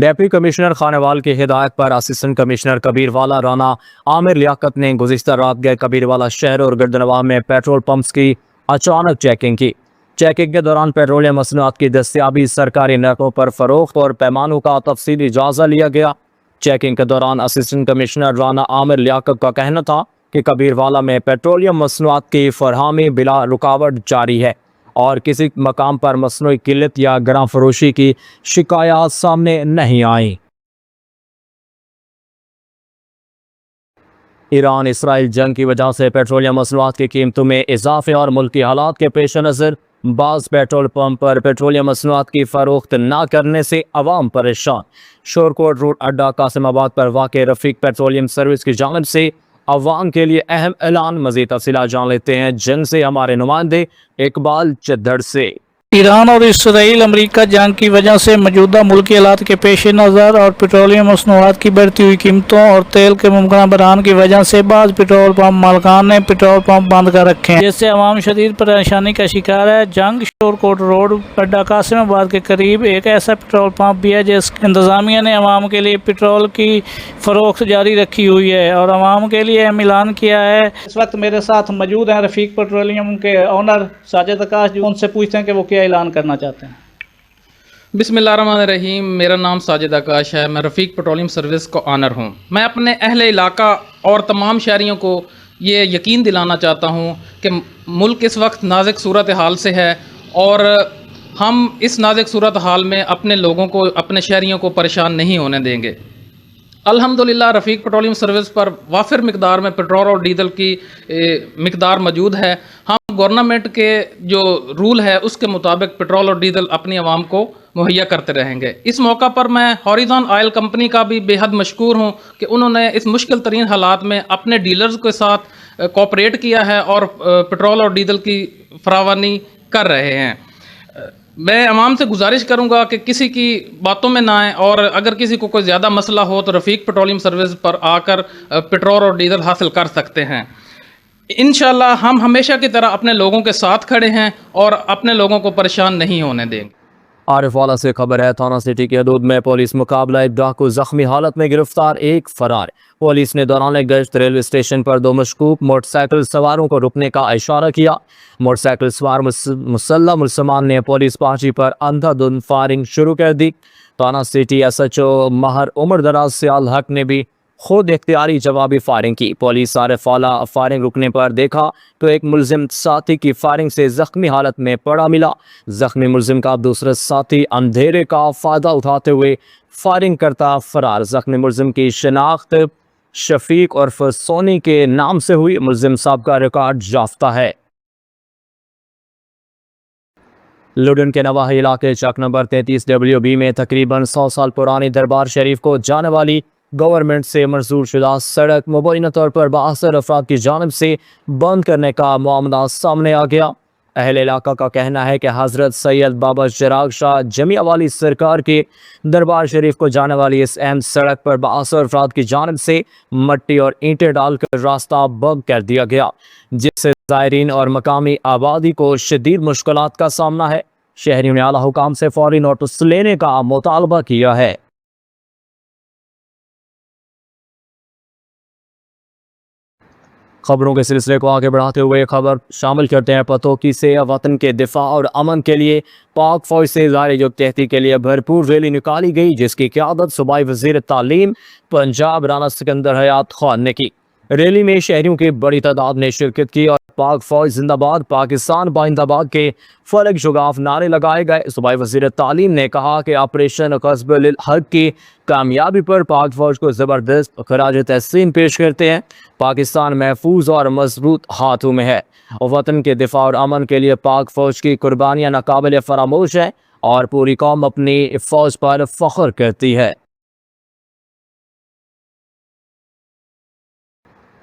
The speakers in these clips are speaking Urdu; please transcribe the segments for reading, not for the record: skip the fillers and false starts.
ڈیپٹی کمشنر خانوال کی ہدایت پر اسسٹنٹ کمشنر کبیر والا رانا عامر لیاقت نے گزشتہ رات گئے کبیر والا شہر اور گردنواں میں پیٹرول پمپس کی اچانک چیکنگ کی۔ چیکنگ کے دوران پیٹرولیم مصنوعات کی دستیابی، سرکاری نرخوں پر فروخت اور پیمانوں کا تفصیلی جائزہ لیا گیا۔ چیکنگ کے دوران اسسٹنٹ کمشنر رانا عامر لیاقت کا کہنا تھا کہ کبیر والا میں پیٹرولیم مصنوعات کی فراہمی بلا رکاوٹ جاری ہے اور کسی مقام پر مصنوعی قلت یا گراں فروشی کی شکایات سامنے نہیں آئیں۔ ایران اسرائیل جنگ کی وجہ سے پیٹرولیم مصنوعات کی قیمتوں میں اضافے اور ملکی حالات کے پیش نظر بعض پیٹرول پمپ پر پیٹرولیم مصنوعات کی فروخت نہ کرنے سے عوام پریشان۔ شورکوٹ روڈ اڈہ قاسم آباد پر واقع رفیق پیٹرولیم سروس کی جانب سے عوام کے لیے اہم اعلان۔ مزید تفصیلات جان لیتے ہیں جنگ سے ہمارے نمائندے اقبال چدھڑ سے۔ ایران اور اسرائیل امریکہ جنگ کی وجہ سے موجودہ ملکی حالات کے پیش نظر اور پیٹرولیم مصنوعات کی بڑھتی ہوئی قیمتوں اور تیل کے ممکنہ بحران کی وجہ سے بعض پیٹرول پمپ مالکان نے پیٹرول پمپ بند کر رکھے ہیں، جس سے عوام شدید پریشانی کا شکار ہے۔ جنگ شورکوٹ روڈ اڈہ قاسم آباد کے قریب ایک ایسا پیٹرول پمپ بھی ہے جس انتظامیہ نے عوام کے لیے پیٹرول کی فروخت جاری رکھی ہوئی ہے اور عوام کے لیے اعلان کیا ہے۔ اس وقت میرے ساتھ موجود ہیں رفیق پیٹرولیم کے آنر ساجد آکاش جی، ان سے پوچھتے ہیں کہ وہ کیا اعلان کرنا چاہتے ہیں۔ بسم اللہ الرحمن الرحیم، میرا نام ساجد آکاش ہے، میں رفیق پیٹرولیم سروس کا آنر ہوں۔ میں اپنے اہل علاقہ اور تمام شہریوں کو یہ یقین دلانا چاہتا ہوں کہ ملک اس وقت نازک صورتحال سے ہے اور ہم اس نازک صورتحال میں اپنے لوگوں کو، اپنے شہریوں کو پریشان نہیں ہونے دیں گے۔ الحمدللہ رفیق پیٹرولیم سروس پر وافر مقدار میں پیٹرول اور ڈیزل کی مقدار موجود ہے۔ ہم گورنمنٹ کے جو رول ہے اس کے مطابق پیٹرول اور ڈیزل اپنی عوام کو مہیا کرتے رہیں گے۔ اس موقع پر میں ہوریزون آئل کمپنی کا بھی بے حد مشکور ہوں کہ انہوں نے اس مشکل ترین حالات میں اپنے ڈیلرز کے ساتھ کوآپریٹ کیا ہے اور پیٹرول اور ڈیزل کی فراوانی کر رہے ہیں۔ میں عوام سے گزارش کروں گا کہ کسی کی باتوں میں نہ آئیں اور اگر کسی کو کوئی زیادہ مسئلہ ہو تو رفیق پیٹرولیم سروس پر آ کر پیٹرول اور ڈیزل حاصل کر سکتے ہیں۔ انشاءاللہ ہم ہمیشہ کی طرح اپنے لوگوں کے ساتھ کھڑے ہیں اور اپنے لوگوں کو پریشان نہیں ہونے دیں گے۔ عارف والا سے خبر ہے، تھانہ سٹی کی حدود میں پولیس مقابلہ، ایک ڈاکو زخمی حالت میں گرفتار، ایک فرار۔ پولیس نے دوران گشت ریلوے اسٹیشن پر دو مشکوک موٹر سائیکل سواروں کو رکنے کا اشارہ کیا۔ موٹر سائیکل سوار مسلح ملزمان نے پولیس پارٹی پر اندھا دھند فائرنگ شروع کر دی۔ تھانہ سٹی ایس ایچ او ماہر عمر دراز سیال حق نے بھی خود اختیاری جوابی فائرنگ کی۔ پولیس عارف والا فائرنگ رکنے پر دیکھا تو ایک ملزم ساتھی کی فائرنگ سے زخمی حالت میں پڑا ملا۔ زخمی ملزم کا دوسرا ساتھی اندھیرے کا فائدہ اٹھاتے ہوئے فائرنگ کرتا فرار۔ زخمی ملزم کی شناخت شفیق عرف سونی کے نام سے ہوئی۔ ملزم سابقہ ریکارڈ یافتہ ہے۔ لڈن کے نواحی علاقے چک نمبر 33WB میں تقریباً 100 سال پرانی دربار شریف کو جانے والی گورنمنٹ سے منظور شدہ سڑک مبینہ طور پر بااثر افراد کی جانب سے بند کرنے کا معاملہ سامنے آ گیا۔ اہل علاقہ کا کہنا ہے کہ حضرت سید بابا چراغ شاہ جمیع والی سرکار کے دربار شریف کو جانے والی اس اہم سڑک پر بااثر افراد کی جانب سے مٹی اور اینٹیں ڈال کر راستہ بند کر دیا گیا، جس سے زائرین اور مقامی آبادی کو شدید مشکلات کا سامنا ہے۔ شہریوں نے اعلیٰ حکام سے فوری نوٹس لینے کا مطالبہ کیا ہے۔ خبروں کے سلسلے کو آگے بڑھاتے ہوئے خبر شامل کرتے ہیں پتوکی سے۔ وطن کے دفاع اور امن کے لیے پاک فوج سے اظہار یکجہتی کے لیے بھرپور ریلی نکالی گئی، جس کی قیادت صوبائی وزیر تعلیم پنجاب رانا سکندر حیات خان نے کی۔ ریلی میں شہریوں کی بڑی تعداد نے شرکت کی اور پاک فوج زندہ باد، پاکستان بائندہ باد کے فلک شگاف نعرے لگائے گئے۔ صوبائی وزیر تعلیم نے کہا کہ آپریشن غصب الحق کی کامیابی پر پاک فوج کو زبردست خراج تحسین پیش کرتے ہیں۔ پاکستان محفوظ اور مضبوط ہاتھوں میں ہے۔ وطن کے دفاع اور امن کے لیے پاک فوج کی قربانیاں ناقابل فراموش ہیں اور پوری قوم اپنی فوج پر فخر کرتی ہے۔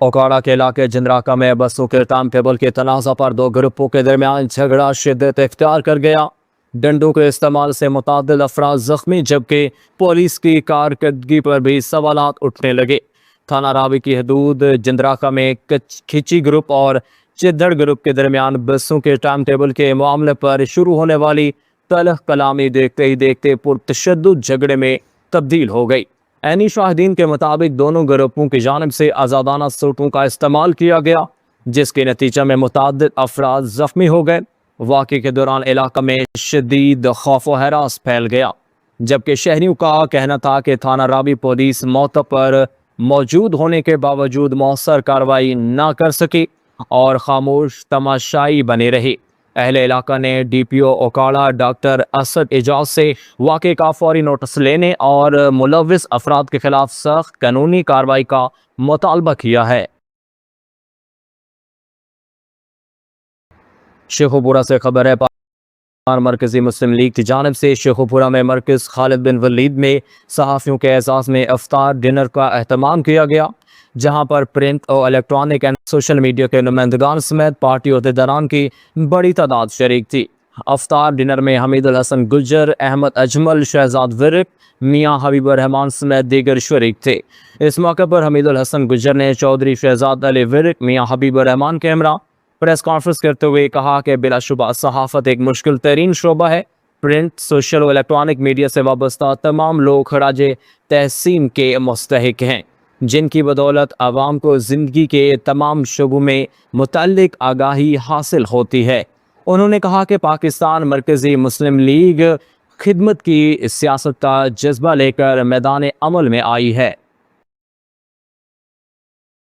اوکاڑا کے علاقے جندراکا میں بسوں کے ٹائم ٹیبل کے تنازع پر دو گروپوں کے درمیان جھگڑا شدت اختیار کر گیا۔ ڈنڈوں کے استعمال سے متعدد افراد زخمی، جبکہ پولیس کی کارکردگی پر بھی سوالات اٹھنے لگے۔ تھانہ راوی کی حدود جندراکا میں کھچی گروپ اور چدھڑ گروپ کے درمیان بسوں کے ٹائم ٹیبل کے معاملے پر شروع ہونے والی تلخ کلامی دیکھتے ہی دیکھتے پرتشدد جھگڑے میں تبدیل ہو گئی۔ عینی شاہدین کے مطابق دونوں گروپوں کی جانب سے آزادانہ سوٹوں کا استعمال کیا گیا، جس کے نتیجہ میں متعدد افراد زخمی ہو گئے۔ واقعے کے دوران علاقہ میں شدید خوف و ہراس پھیل گیا، جبکہ شہریوں کا کہنا تھا کہ تھانہ رابی پولیس موقع پر موجود ہونے کے باوجود مؤثر کارروائی نہ کر سکی اور خاموش تماشائی بنے رہی۔ اہل علاقہ نے ڈی پی او اوکاڑا ڈاکٹر اسد اعجاز سے واقعے کا فوری نوٹس لینے اور ملوث افراد کے خلاف سخت قانونی کارروائی کا مطالبہ کیا ہے۔ شیخوپورہ سے خبر ہے، مرکزی مسلم لیگ کی جانب سے شیخوپورہ میں مرکز خالد بن ولید میں صحافیوں کے اعزاز میں افطار ڈنر کا اہتمام کیا گیا، جہاں پر پرنٹ اور الیکٹرانک اینڈ سوشل میڈیا کے نمائندگان سمیت پارٹی عہدیداران کی بڑی تعداد شریک تھی۔ افطار ڈنر میں حمید الحسن گجر، احمد اجمل، شہزاد ورق، میاں حبیب الرحمان سمیت دیگر شریک تھے۔ اس موقع پر حمید الحسن گجر نے چودھری شہزاد علی ورق، میاں حبیب الرحمان کے ہمراہ پریس کانفرنس کرتے ہوئے کہا کہ بلا شبہ صحافت ایک مشکل ترین شعبہ ہے۔ پرنٹ، سوشل اور الیکٹرانک میڈیا سے وابستہ تمام لوگ خراج تحسین کے مستحق ہیں، جن کی بدولت عوام کو زندگی کے تمام شعبوں میں متعلق آگاہی حاصل ہوتی ہے۔ انہوں نے کہا کہ پاکستان مرکزی مسلم لیگ خدمت کی سیاست کا جذبہ لے کر میدان عمل میں آئی ہے۔